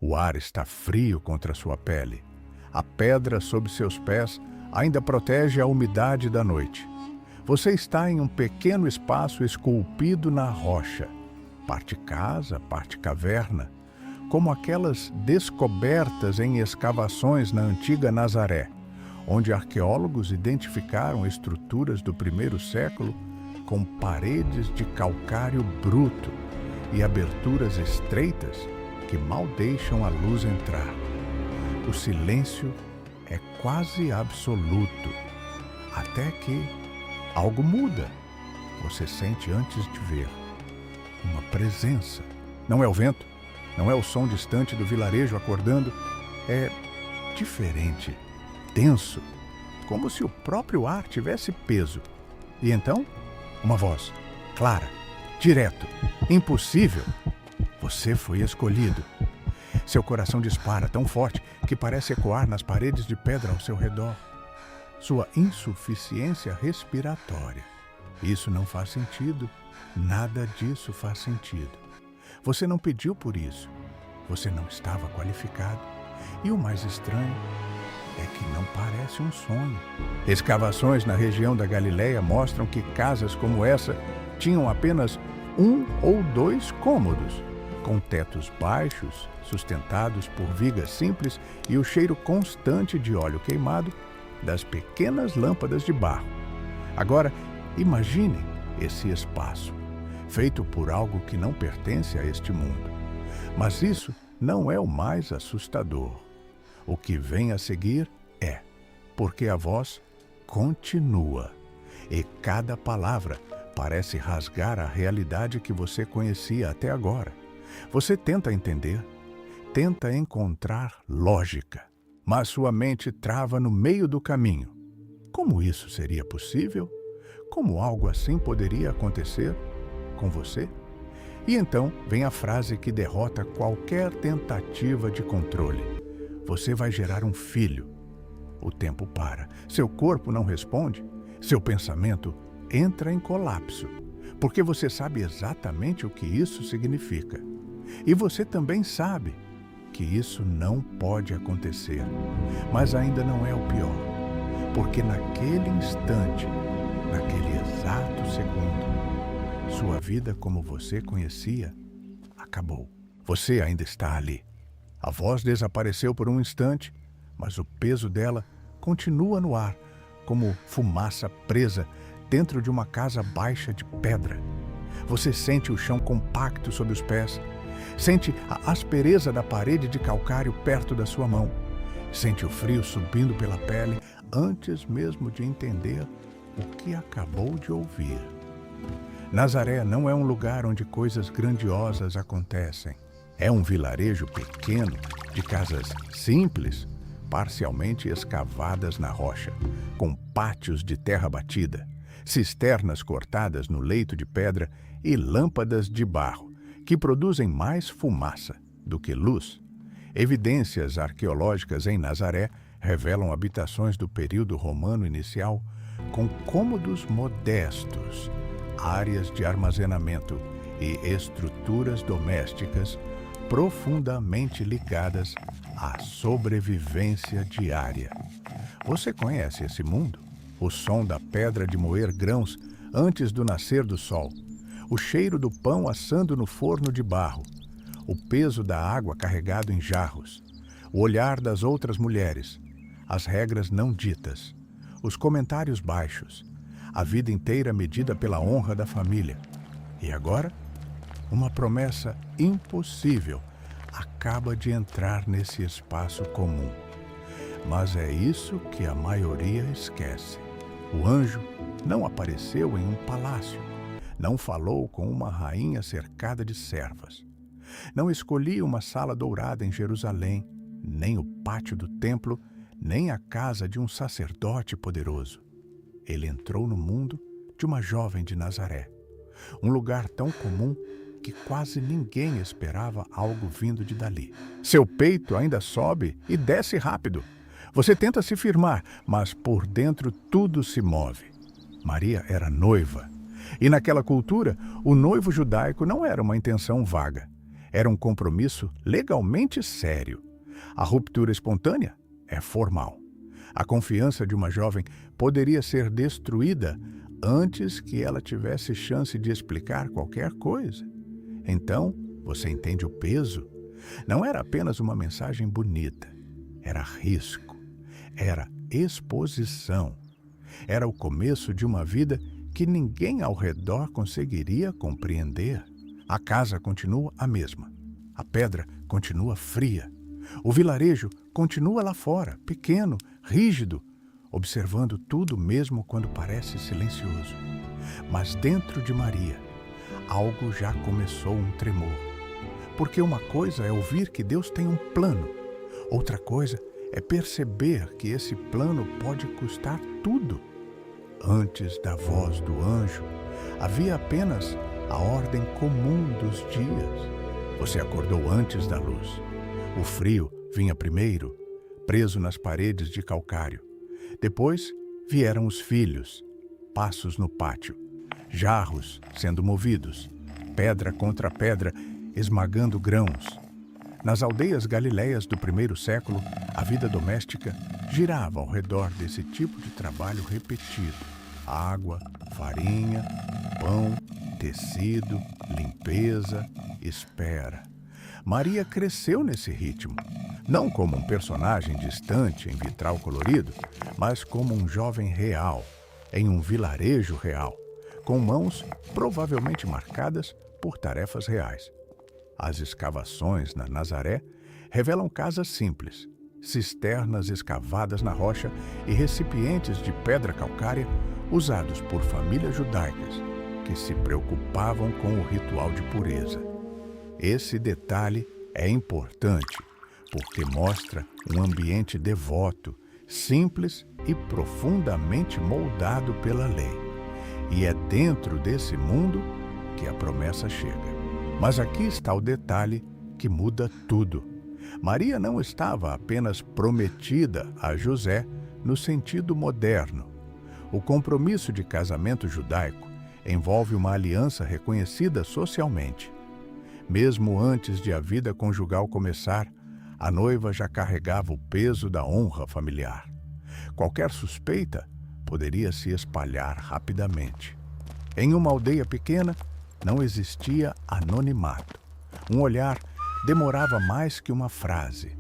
O ar está frio contra sua pele. A pedra sob seus pés ainda protege a umidade da noite. Você está em um pequeno espaço esculpido na rocha, parte casa, parte caverna, como aquelas descobertas em escavações na antiga Nazaré, onde arqueólogos identificaram estruturas do primeiro século com paredes de calcário bruto e aberturas estreitas que mal deixam a luz entrar. O silêncio é quase absoluto, até que algo muda. Você sente antes de ver uma presença. Não é o vento, não é o som distante do vilarejo acordando, é diferente, tenso, como se o próprio ar tivesse peso. E então, uma voz, clara, direto, impossível. Você foi escolhido. Seu coração dispara tão forte que parece ecoar nas paredes de pedra ao seu redor. Sua insuficiência respiratória. Isso não faz sentido. Nada disso faz sentido. Você não pediu por isso. Você não estava qualificado. E o mais estranho é que não parece um sonho. Escavações na região da Galileia mostram que casas como essa tinham apenas 1 ou 2 cômodos, com tetos baixos, sustentados por vigas simples e o cheiro constante de óleo queimado das pequenas lâmpadas de barro. Agora, imagine esse espaço, feito por algo que não pertence a este mundo. Mas isso não é o mais assustador. O que vem a seguir é, porque a voz continua, e cada palavra parece rasgar a realidade que você conhecia até agora. Você tenta entender, tenta encontrar lógica, mas sua mente trava no meio do caminho. Como isso seria possível? Como algo assim poderia acontecer com você? E então vem a frase que derrota qualquer tentativa de controle. Você vai gerar um filho. O tempo para. Seu corpo não responde. Seu pensamento entra em colapso, porque você sabe exatamente o que isso significa. E você também sabe que isso não pode acontecer. Mas ainda não é o pior, porque naquele instante, naquele exato segundo, sua vida como você conhecia acabou. Você ainda está ali. A voz desapareceu por um instante, mas o peso dela continua no ar, como fumaça presa dentro de uma casa baixa de pedra. Você sente o chão compacto sob os pés, sente a aspereza da parede de calcário perto da sua mão, sente o frio subindo pela pele antes mesmo de entender o que acabou de ouvir. Nazaré não é um lugar onde coisas grandiosas acontecem. É um vilarejo pequeno, de casas simples, parcialmente escavadas na rocha, com pátios de terra batida, cisternas cortadas no leito de pedra e lâmpadas de barro, que produzem mais fumaça do que luz. Evidências arqueológicas em Nazaré revelam habitações do período romano inicial com cômodos modestos, áreas de armazenamento e estruturas domésticas profundamente ligadas à sobrevivência diária. Você conhece esse mundo? O som da pedra de moer grãos antes do nascer do sol, o cheiro do pão assando no forno de barro, o peso da água carregado em jarros, o olhar das outras mulheres, as regras não ditas, os comentários baixos, a vida inteira medida pela honra da família. E agora, uma promessa impossível acaba de entrar nesse espaço comum. Mas é isso que a maioria esquece. O anjo não apareceu em um palácio, não falou com uma rainha cercada de servas, não escolhia uma sala dourada em Jerusalém, nem o pátio do templo, nem a casa de um sacerdote poderoso. Ele entrou no mundo de uma jovem de Nazaré, um lugar tão comum que quase ninguém esperava algo vindo de dali. Seu peito ainda sobe e desce rápido. Você tenta se firmar, mas por dentro tudo se move. Maria era noiva. E naquela cultura, o noivo judaico não era uma intenção vaga. Era um compromisso legalmente sério. A ruptura espontânea é formal. A confiança de uma jovem poderia ser destruída antes que ela tivesse chance de explicar qualquer coisa. Então, você entende o peso? Não era apenas uma mensagem bonita. Era risco. Era exposição. Era o começo de uma vida que ninguém ao redor conseguiria compreender. A casa continua a mesma. A pedra continua fria. O vilarejo continua lá fora, pequeno, rígido, observando tudo mesmo quando parece silencioso. Mas dentro de Maria, algo já começou um tremor. Porque uma coisa é ouvir que Deus tem um plano. Outra coisa é perceber que esse plano pode custar tudo. Antes da voz do anjo, havia apenas a ordem comum dos dias. Você acordou antes da luz. O frio vinha primeiro, preso nas paredes de calcário. Depois vieram os filhos, passos no pátio, jarros sendo movidos, pedra contra pedra, esmagando grãos. Nas aldeias galileias do primeiro século, a vida doméstica girava ao redor desse tipo de trabalho repetido. Água, farinha, pão, tecido, limpeza, espera. Maria cresceu nesse ritmo, não como um personagem distante em vitral colorido, mas como um jovem real, em um vilarejo real, com mãos provavelmente marcadas por tarefas reais. As escavações na Nazaré revelam casas simples, cisternas escavadas na rocha e recipientes de pedra calcária usados por famílias judaicas que se preocupavam com o ritual de pureza. Esse detalhe é importante porque mostra um ambiente devoto, simples e profundamente moldado pela lei. E é dentro desse mundo que a promessa chega. Mas aqui está o detalhe que muda tudo. Maria não estava apenas prometida a José no sentido moderno. O compromisso de casamento judaico envolve uma aliança reconhecida socialmente. Mesmo antes de a vida conjugal começar, a noiva já carregava o peso da honra familiar. Qualquer suspeita poderia se espalhar rapidamente. Em uma aldeia pequena, não existia anonimato. Um olhar demorava mais que uma frase.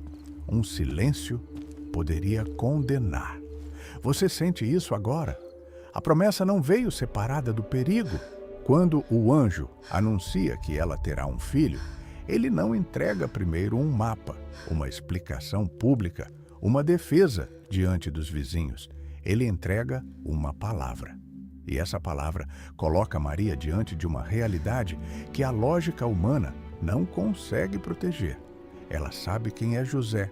Um silêncio poderia condenar. Você sente isso agora? A promessa não veio separada do perigo. Quando o anjo anuncia que ela terá um filho, ele não entrega primeiro um mapa, uma explicação pública, uma defesa diante dos vizinhos. Ele entrega uma palavra. E essa palavra coloca Maria diante de uma realidade que a lógica humana não consegue proteger. Ela sabe quem é José,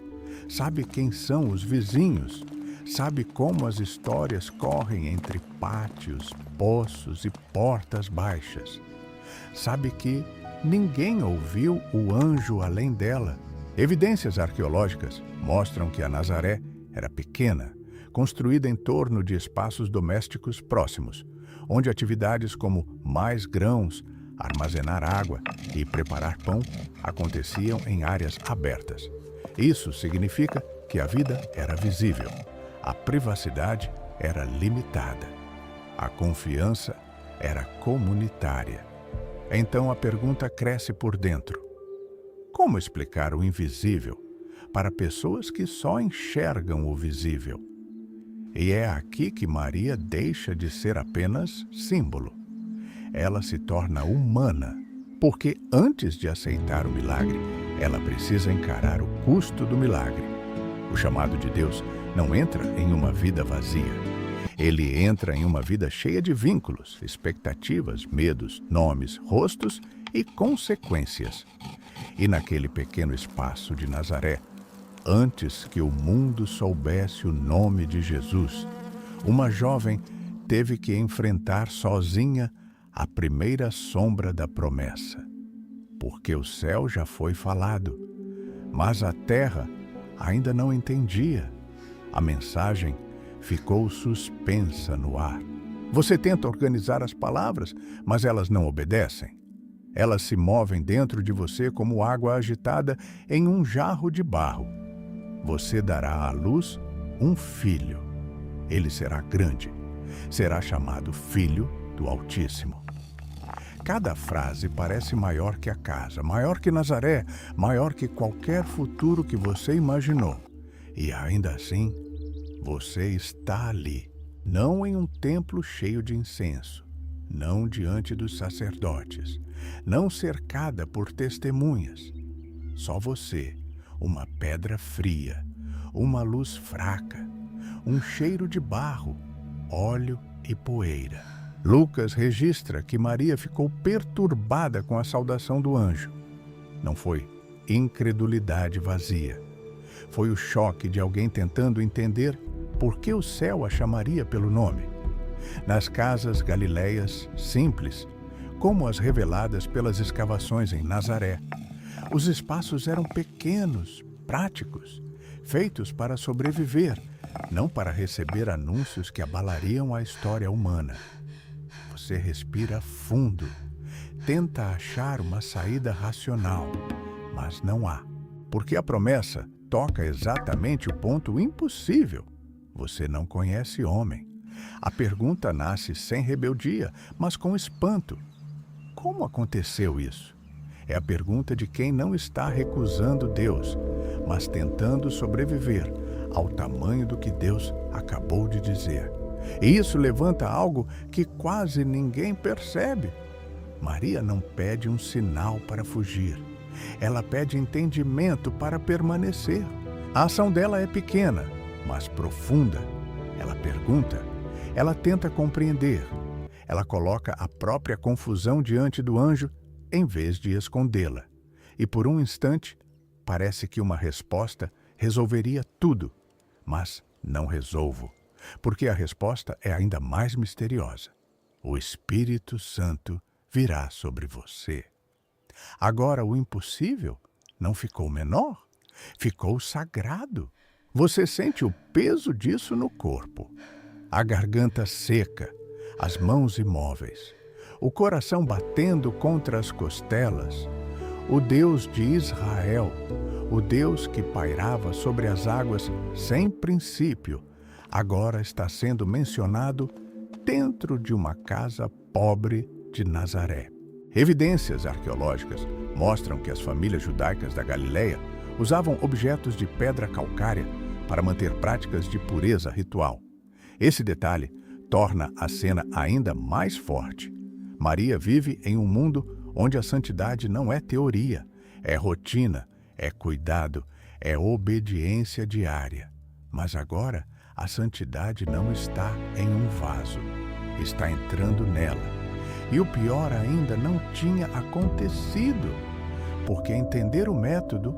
sabe quem são os vizinhos, sabe como as histórias correm entre pátios, poços e portas baixas. Sabe que ninguém ouviu o anjo além dela. Evidências arqueológicas mostram que a Nazaré era pequena, construída em torno de espaços domésticos próximos, onde atividades como mais grãos, armazenar água e preparar pão aconteciam em áreas abertas. Isso significa que a vida era visível, a privacidade era limitada, a confiança era comunitária. Então a pergunta cresce por dentro: como explicar o invisível para pessoas que só enxergam o visível? E é aqui que Maria deixa de ser apenas símbolo. Ela se torna humana, porque antes de aceitar o milagre, ela precisa encarar o custo do milagre. O chamado de Deus não entra em uma vida vazia. Ele entra em uma vida cheia de vínculos, expectativas, medos, nomes, rostos e consequências. E naquele pequeno espaço de Nazaré, antes que o mundo soubesse o nome de Jesus, uma jovem teve que enfrentar sozinha a primeira sombra da promessa. Porque o céu já foi falado, mas a terra ainda não entendia. A mensagem ficou suspensa no ar. Você tenta organizar as palavras, mas elas não obedecem. Elas se movem dentro de você como água agitada em um jarro de barro. Você dará à luz um filho. Ele será grande. Será chamado Filho do Altíssimo. Cada frase parece maior que a casa, maior que Nazaré, maior que qualquer futuro que você imaginou. E ainda assim, você está ali, não em um templo cheio de incenso, não diante dos sacerdotes, não cercada por testemunhas. Só você, uma pedra fria, uma luz fraca, um cheiro de barro, óleo e poeira. Lucas registra que Maria ficou perturbada com a saudação do anjo. Não foi incredulidade vazia. Foi o choque de alguém tentando entender por que o céu a chamaria pelo nome. Nas casas galileias simples, como as reveladas pelas escavações em Nazaré, os espaços eram pequenos, práticos, feitos para sobreviver, não para receber anúncios que abalariam a história humana. Você respira fundo, tenta achar uma saída racional, mas não há, porque a promessa toca exatamente o ponto impossível. Você não conhece homem. A pergunta nasce sem rebeldia, mas com espanto. Como aconteceu isso? É a pergunta de quem não está recusando Deus, mas tentando sobreviver ao tamanho do que Deus acabou de dizer. E isso levanta algo que quase ninguém percebe. Maria não pede um sinal para fugir. Ela pede entendimento para permanecer. A ação dela é pequena, mas profunda. Ela pergunta, ela tenta compreender. Ela coloca a própria confusão diante do anjo em vez de escondê-la. E por um instante, parece que uma resposta resolveria tudo. Mas não resolvo, porque a resposta é ainda mais misteriosa. O Espírito Santo virá sobre você. Agora o impossível não ficou menor, ficou sagrado. Você sente o peso disso no corpo. A garganta seca, as mãos imóveis, o coração batendo contra as costelas. O Deus de Israel, o Deus que pairava sobre as águas sem princípio, agora está sendo mencionado dentro de uma casa pobre de Nazaré. Evidências arqueológicas mostram que as famílias judaicas da Galileia usavam objetos de pedra calcária para manter práticas de pureza ritual. Esse detalhe torna a cena ainda mais forte. Maria vive em um mundo onde a santidade não é teoria, é rotina, é cuidado, é obediência diária. Mas agora, a santidade não está em um vaso, está entrando nela. E o pior ainda não tinha acontecido, porque entender o método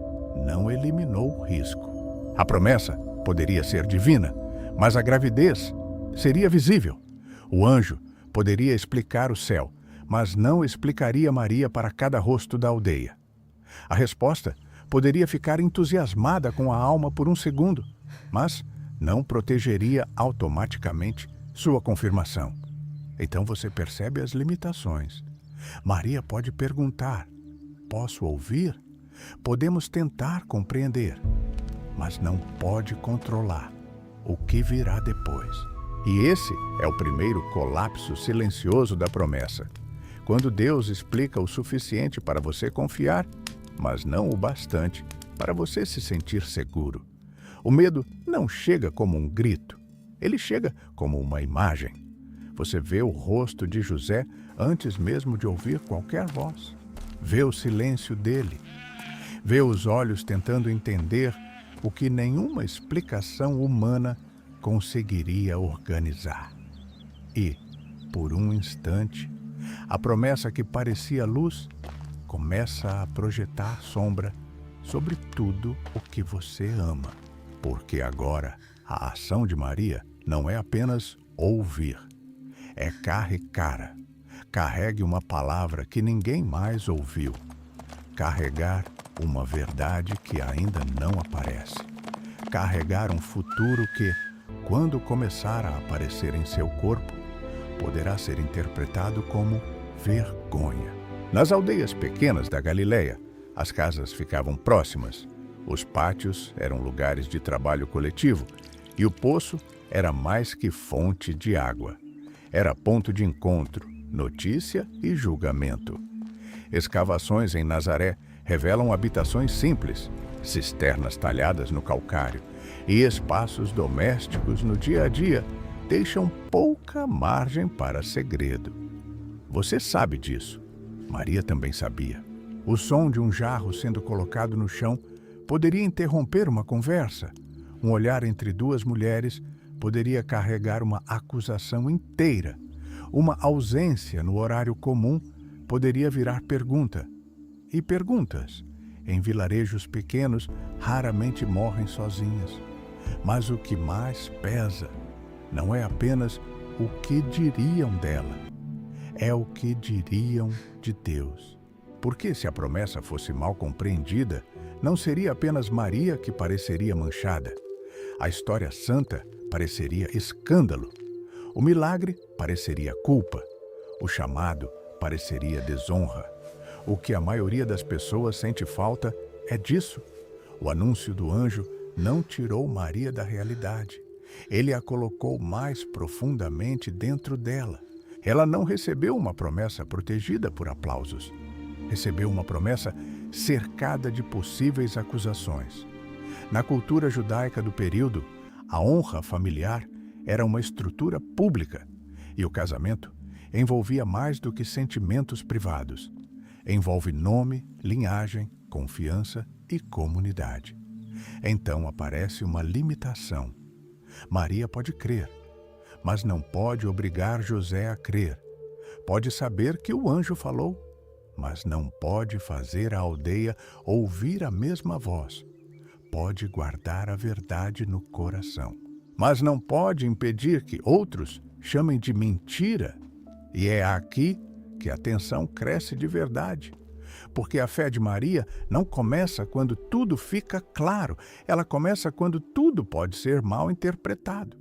não eliminou o risco. A promessa poderia ser divina, mas a gravidez seria visível. O anjo poderia explicar o céu, mas não explicaria Maria para cada rosto da aldeia. A resposta poderia ficar entusiasmada com a alma por um segundo, mas não protegeria automaticamente sua confirmação. Então você percebe as limitações. Maria pode perguntar: posso ouvir? Podemos tentar compreender, mas não pode controlar o que virá depois. E esse é o primeiro colapso silencioso da promessa. Quando Deus explica o suficiente para você confiar, mas não o bastante para você se sentir seguro. O medo não chega como um grito, ele chega como uma imagem. Você vê o rosto de José antes mesmo de ouvir qualquer voz. Vê o silêncio dele. Vê os olhos tentando entender o que nenhuma explicação humana conseguiria organizar. E, por um instante, a promessa que parecia luz começa a projetar sombra sobre tudo o que você ama. Porque agora a ação de Maria não é apenas ouvir, é carregar. Carregue uma palavra que ninguém mais ouviu. Carregar uma verdade que ainda não aparece. Carregar um futuro que, quando começar a aparecer em seu corpo, poderá ser interpretado como vergonha. Nas aldeias pequenas da Galileia, as casas ficavam próximas. Os pátios eram lugares de trabalho coletivo e o poço era mais que fonte de água. Era ponto de encontro, notícia e julgamento. Escavações em Nazaré revelam habitações simples, cisternas talhadas no calcário e espaços domésticos no dia a dia deixam pouca margem para segredo. Você sabe disso. Maria também sabia. O som de um jarro sendo colocado no chão poderia interromper uma conversa. Um olhar entre duas mulheres poderia carregar uma acusação inteira. Uma ausência no horário comum poderia virar pergunta. E perguntas, em vilarejos pequenos, raramente morrem sozinhas. Mas o que mais pesa não é apenas o que diriam dela, é o que diriam de Deus. Porque se a promessa fosse mal compreendida, não seria apenas Maria que pareceria manchada. A história santa pareceria escândalo. O milagre pareceria culpa. O chamado pareceria desonra. O que a maioria das pessoas sente falta é disso. O anúncio do anjo não tirou Maria da realidade. Ele a colocou mais profundamente dentro dela. Ela não recebeu uma promessa protegida por aplausos. Recebeu uma promessa cercada de possíveis acusações. Na cultura judaica do período, a honra familiar era uma estrutura pública e o casamento envolvia mais do que sentimentos privados. Envolve nome, linhagem, confiança e comunidade. Então aparece uma limitação. Maria pode crer, mas não pode obrigar José a crer. Pode saber que o anjo falou, mas não pode fazer a aldeia ouvir a mesma voz. Pode guardar a verdade no coração, mas não pode impedir que outros chamem de mentira. E é aqui que a tensão cresce de verdade. Porque a fé de Maria não começa quando tudo fica claro, ela começa quando tudo pode ser mal interpretado.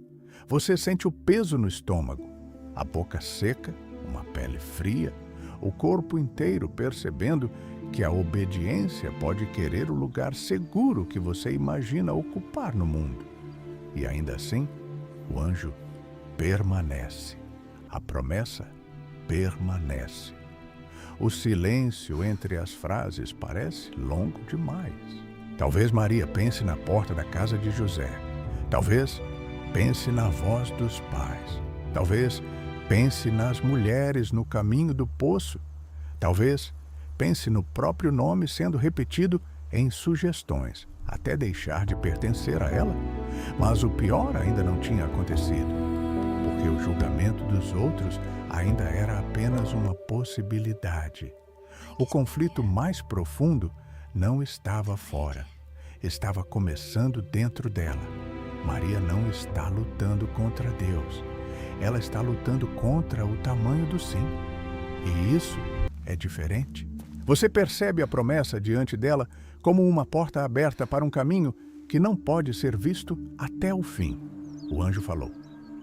Você sente o peso no estômago, a boca seca, uma pele fria, o corpo inteiro percebendo que a obediência pode querer o lugar seguro que você imagina ocupar no mundo. E ainda assim, o anjo permanece. A promessa permanece. O silêncio entre as frases parece longo demais. Talvez Maria pense na porta da casa de José. Talvez pense na voz dos pais. Talvez pense nas mulheres no caminho do poço. Talvez pense no próprio nome sendo repetido em sugestões, até deixar de pertencer a ela. Mas o pior ainda não tinha acontecido, porque o julgamento dos outros ainda era apenas uma possibilidade. O conflito mais profundo não estava fora, estava começando dentro dela. Maria não está lutando contra Deus, ela está lutando contra o tamanho do sim. E isso é diferente. Você percebe a promessa diante dela como uma porta aberta para um caminho que não pode ser visto até o fim. O anjo falou: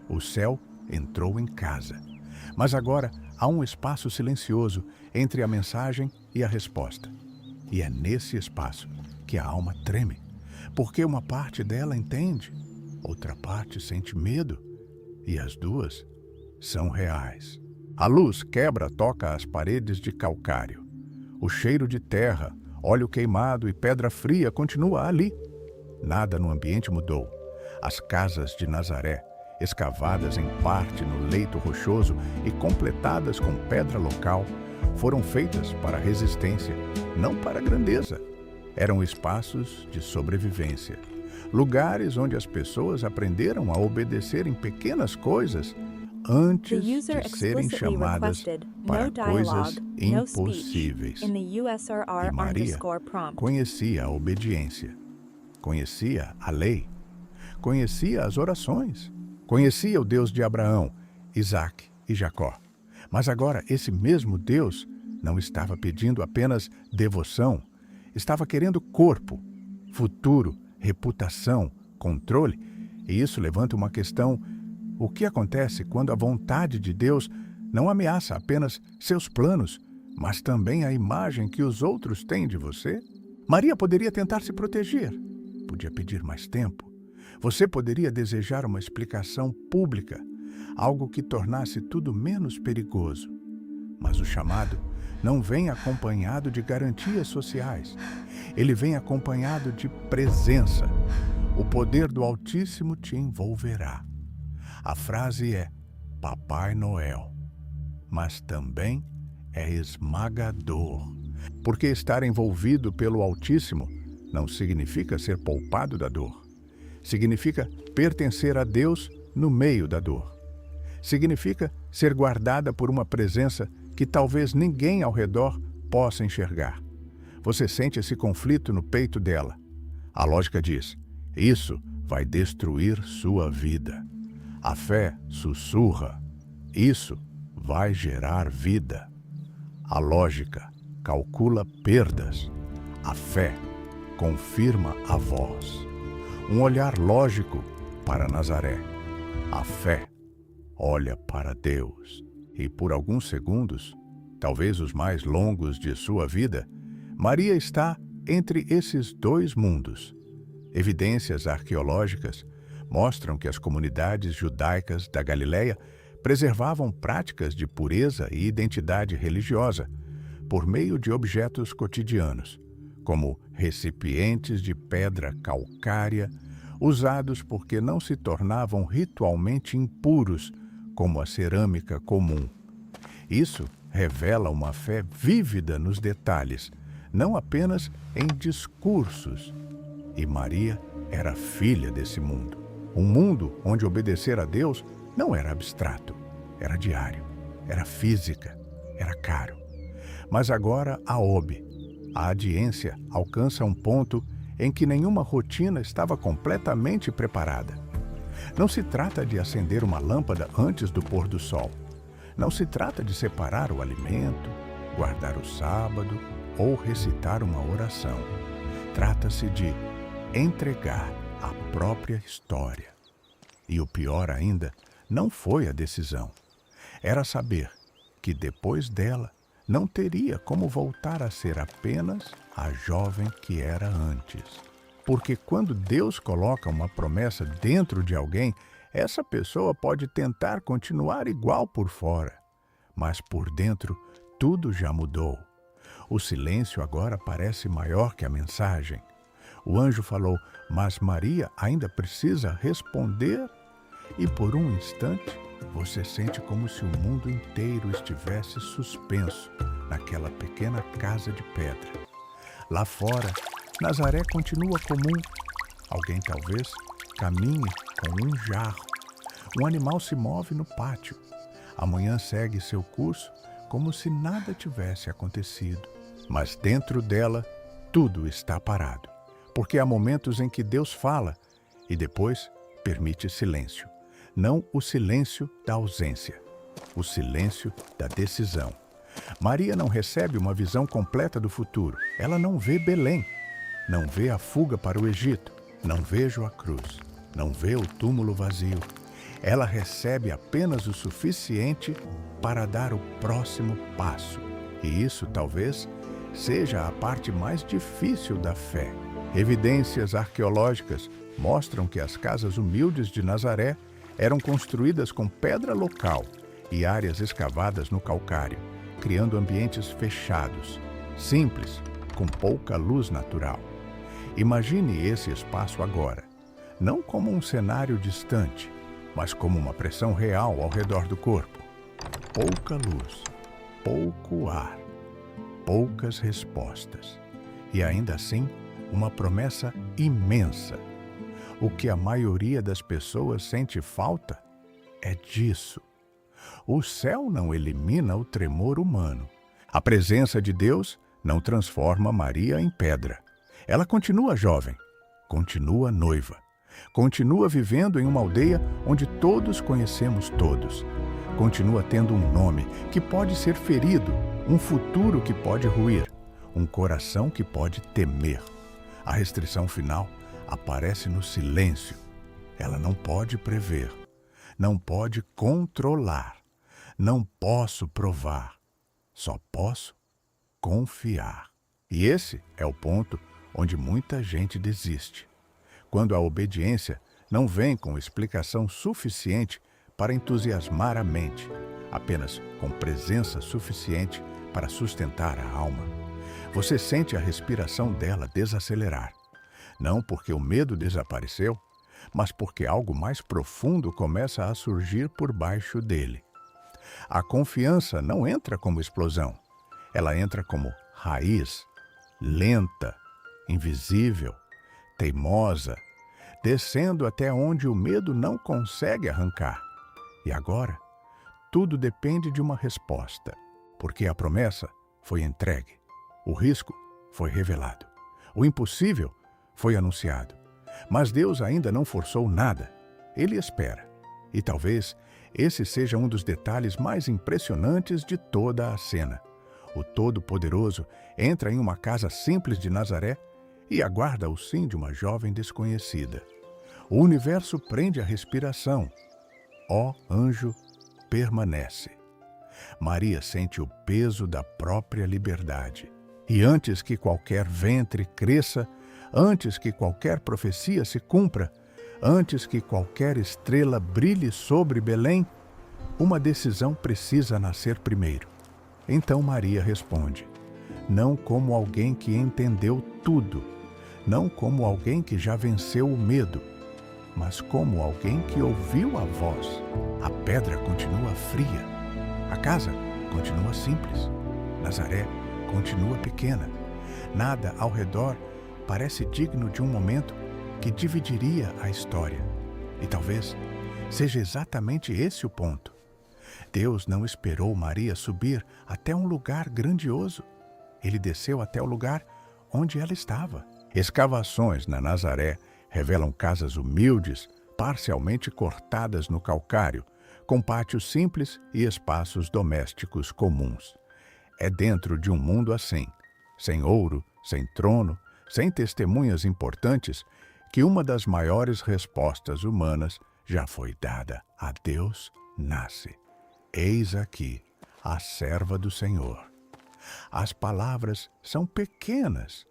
o céu entrou em casa. Mas agora há um espaço silencioso entre a mensagem e a resposta. E é nesse espaço que a alma treme, porque uma parte dela entende, outra parte sente medo, e as duas são reais. A luz toca as paredes de calcário. O cheiro de terra, óleo queimado e pedra fria continua ali. Nada no ambiente mudou. As casas de Nazaré, escavadas em parte no leito rochoso e completadas com pedra local, foram feitas para resistência, não para grandeza. Eram espaços de sobrevivência, lugares onde as pessoas aprenderam a obedecer em pequenas coisas antes de serem chamadas para coisas impossíveis. E Maria conhecia a obediência, conhecia a lei, conhecia as orações, conhecia o Deus de Abraão, Isaque e Jacó. Mas agora esse mesmo Deus não estava pedindo apenas devoção, estava querendo corpo, futuro, reputação, controle. E isso levanta uma questão: o que acontece quando a vontade de Deus não ameaça apenas seus planos, mas também a imagem que os outros têm de você. Maria poderia tentar se proteger, podia pedir mais tempo. Você poderia desejar uma explicação pública, algo que tornasse tudo menos perigoso. Mas o chamado não vem acompanhado de garantias sociais. Ele vem acompanhado de presença. O poder do Altíssimo te envolverá. A frase é Papai Noel, mas também é esmagador. Porque estar envolvido pelo Altíssimo não significa ser poupado da dor. Significa pertencer a Deus no meio da dor. Significa ser guardada por uma presença que talvez ninguém ao redor possa enxergar. Você sente esse conflito no peito dela. A lógica diz, isso vai destruir sua vida. A fé sussurra, isso vai gerar vida. A lógica calcula perdas. A fé confirma a voz. Um olhar lógico para Nazaré. A fé olha para Deus. E por alguns segundos, talvez os mais longos de sua vida, Maria está entre esses dois mundos. Evidências arqueológicas mostram que as comunidades judaicas da Galileia preservavam práticas de pureza e identidade religiosa por meio de objetos cotidianos, como recipientes de pedra calcária, usados porque não se tornavam ritualmente impuros, como a cerâmica comum. Isso revela uma fé vívida nos detalhes, não apenas em discursos. E Maria era filha desse mundo. Um mundo onde obedecer a Deus não era abstrato, era diário, era física, era caro. Mas agora a audiência alcança um ponto em que nenhuma rotina estava completamente preparada. Não se trata de acender uma lâmpada antes do pôr do sol. Não se trata de separar o alimento, guardar o sábado ou recitar uma oração. Trata-se de entregar a própria história. E o pior ainda, não foi a decisão. Era saber que depois dela não teria como voltar a ser apenas a jovem que era antes. Porque quando Deus coloca uma promessa dentro de alguém, essa pessoa pode tentar continuar igual por fora, mas por dentro tudo já mudou. O silêncio agora parece maior que a mensagem. O anjo falou, mas Maria ainda precisa responder. E por um instante, você sente como se o mundo inteiro estivesse suspenso naquela pequena casa de pedra. Lá fora, Nazaré continua comum. Alguém talvez caminhe com um jarro. Um animal se move no pátio. A manhã segue seu curso como se nada tivesse acontecido. Mas dentro dela, tudo está parado. Porque há momentos em que Deus fala e depois permite silêncio. Não o silêncio da ausência, o silêncio da decisão. Maria não recebe uma visão completa do futuro. Ela não vê Belém, não vê a fuga para o Egito, não vejo a cruz, não vê o túmulo vazio. Ela recebe apenas o suficiente para dar o próximo passo. E isso talvez seja a parte mais difícil da fé. Evidências arqueológicas mostram que as casas humildes de Nazaré eram construídas com pedra local e áreas escavadas no calcário, criando ambientes fechados, simples, com pouca luz natural. Imagine esse espaço agora, não como um cenário distante, mas como uma pressão real ao redor do corpo. Pouca luz, pouco ar, poucas respostas. E ainda assim, uma promessa imensa. O que a maioria das pessoas sente falta é disso. O céu não elimina o tremor humano. A presença de Deus não transforma Maria em pedra. Ela continua jovem, continua noiva, continua vivendo em uma aldeia onde todos conhecemos todos. Continua tendo um nome que pode ser ferido, um futuro que pode ruir, um coração que pode temer. A restrição final aparece no silêncio. Ela não pode prever, não pode controlar, não posso provar, só posso confiar. E esse é o ponto onde muita gente desiste. Quando a obediência não vem com explicação suficiente para entusiasmar a mente, apenas com presença suficiente para sustentar a alma. Você sente a respiração dela desacelerar. Não porque o medo desapareceu, mas porque algo mais profundo começa a surgir por baixo dele. A confiança não entra como explosão. Ela entra como raiz, lenta, invisível, teimosa, descendo até onde o medo não consegue arrancar. E agora, tudo depende de uma resposta, porque a promessa foi entregue, o risco foi revelado, o impossível foi anunciado. Mas Deus ainda não forçou nada. Ele espera. E talvez esse seja um dos detalhes mais impressionantes de toda a cena. O Todo-Poderoso entra em uma casa simples de Nazaré e aguarda o sim de uma jovem desconhecida. O universo prende a respiração. Ó anjo, permanece. Maria sente o peso da própria liberdade. E antes que qualquer ventre cresça, antes que qualquer profecia se cumpra, antes que qualquer estrela brilhe sobre Belém, uma decisão precisa nascer primeiro. Então Maria responde, não como alguém que entendeu tudo, não como alguém que já venceu o medo, mas como alguém que ouviu a voz. A pedra continua fria, a casa continua simples, Nazaré continua pequena, nada ao redor parece digno de um momento que dividiria a história. E talvez seja exatamente esse o ponto. Deus não esperou Maria subir até um lugar grandioso. Ele desceu até o lugar onde ela estava. Escavações na Nazaré revelam casas humildes, parcialmente cortadas no calcário, com pátios simples e espaços domésticos comuns. É dentro de um mundo assim, sem ouro, sem trono, sem testemunhas importantes, que uma das maiores respostas humanas já foi dada. A Deus nasce. Eis aqui a serva do Senhor. As palavras são pequenas,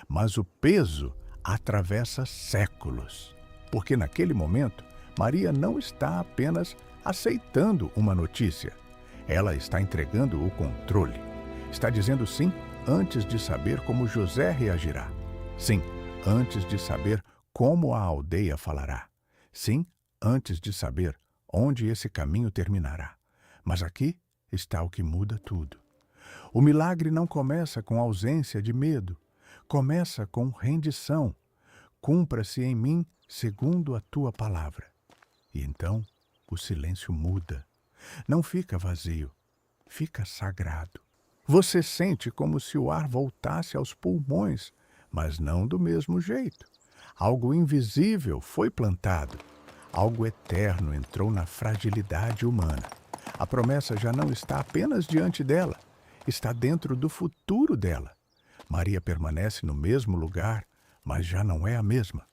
mas o peso atravessa séculos. Porque naquele momento, Maria não está apenas aceitando uma notícia. Ela está entregando o controle. Está dizendo sim antes de saber como José reagirá. Sim, antes de saber como a aldeia falará. Sim, antes de saber onde esse caminho terminará. Mas aqui está o que muda tudo. O milagre não começa com ausência de medo. Começa com rendição. Cumpra-se em mim segundo a tua palavra. E então o silêncio muda. Não fica vazio, fica sagrado. Você sente como se o ar voltasse aos pulmões, mas não do mesmo jeito. Algo invisível foi plantado. Algo eterno entrou na fragilidade humana. A promessa já não está apenas diante dela, está dentro do futuro dela. Maria permanece no mesmo lugar, mas já não é a mesma.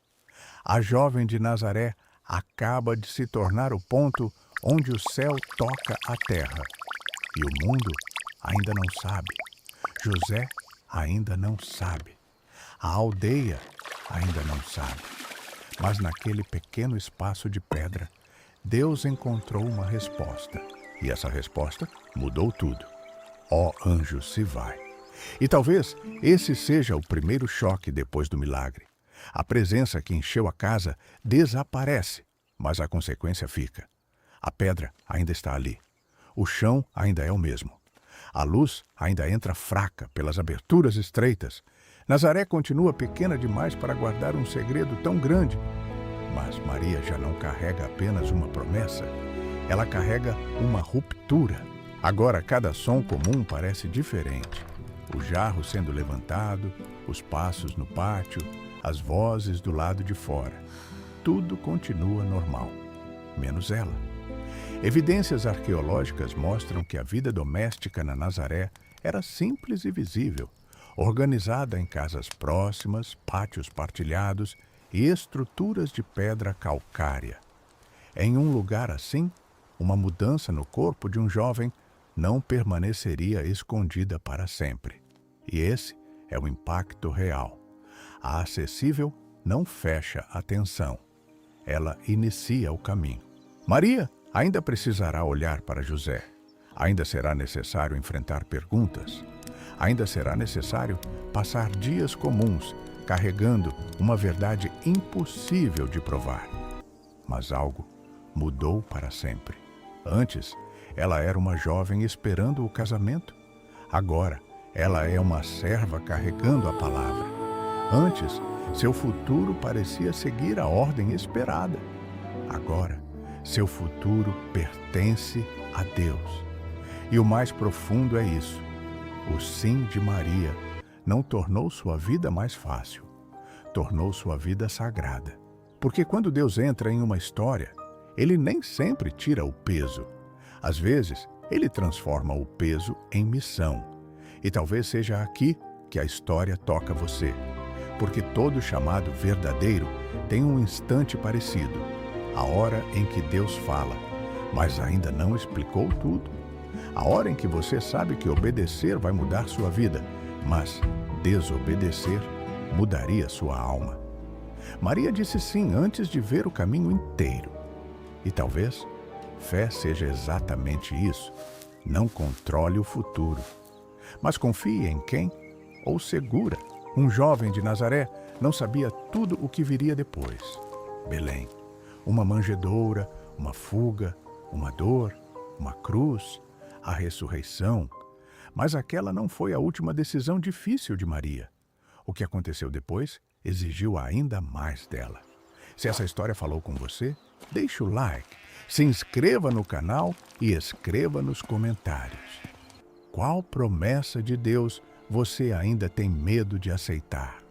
A jovem de Nazaré acaba de se tornar o ponto onde o céu toca a terra. E o mundo ainda não sabe. José ainda não sabe. A aldeia ainda não sabe. Mas naquele pequeno espaço de pedra, Deus encontrou uma resposta. E essa resposta mudou tudo. Ó anjo, se vai. E talvez esse seja o primeiro choque depois do milagre. A presença que encheu a casa desaparece, mas a consequência fica. A pedra ainda está ali. O chão ainda é o mesmo. A luz ainda entra fraca pelas aberturas estreitas. Nazaré continua pequena demais para guardar um segredo tão grande. Mas Maria já não carrega apenas uma promessa. Ela carrega uma ruptura. Agora cada som comum parece diferente. O jarro sendo levantado, os passos no pátio, as vozes do lado de fora. Tudo continua normal, menos ela. Evidências arqueológicas mostram que a vida doméstica na Nazaré era simples e visível, organizada em casas próximas, pátios partilhados e estruturas de pedra calcária. Em um lugar assim, uma mudança no corpo de um jovem não permaneceria escondida para sempre. E esse é o impacto real. A acessível não fecha a tensão. Ela inicia o caminho. Maria ainda precisará olhar para José. Ainda será necessário enfrentar perguntas. Ainda será necessário passar dias comuns carregando uma verdade impossível de provar. Mas algo mudou para sempre. Antes, ela era uma jovem esperando o casamento. Agora, ela é uma serva carregando a palavra. Antes, seu futuro parecia seguir a ordem esperada. Agora, seu futuro pertence a Deus. E o mais profundo é isso: o sim de Maria não tornou sua vida mais fácil, tornou sua vida sagrada. Porque quando Deus entra em uma história, Ele nem sempre tira o peso. Às vezes, Ele transforma o peso em missão. E talvez seja aqui que a história toca você. Porque todo chamado verdadeiro tem um instante parecido, a hora em que Deus fala, mas ainda não explicou tudo. A hora em que você sabe que obedecer vai mudar sua vida, mas desobedecer mudaria sua alma. Maria disse sim antes de ver o caminho inteiro. E talvez fé seja exatamente isso. Não controle o futuro, mas confie em quem ou segura. Um jovem de Nazaré não sabia tudo o que viria depois. Belém, uma manjedoura, uma fuga, uma dor, uma cruz, a ressurreição. Mas aquela não foi a última decisão difícil de Maria. O que aconteceu depois exigiu ainda mais dela. Se essa história falou com você, deixe o like, se inscreva no canal e escreva nos comentários. Qual promessa de Deus você ainda tem medo de aceitar?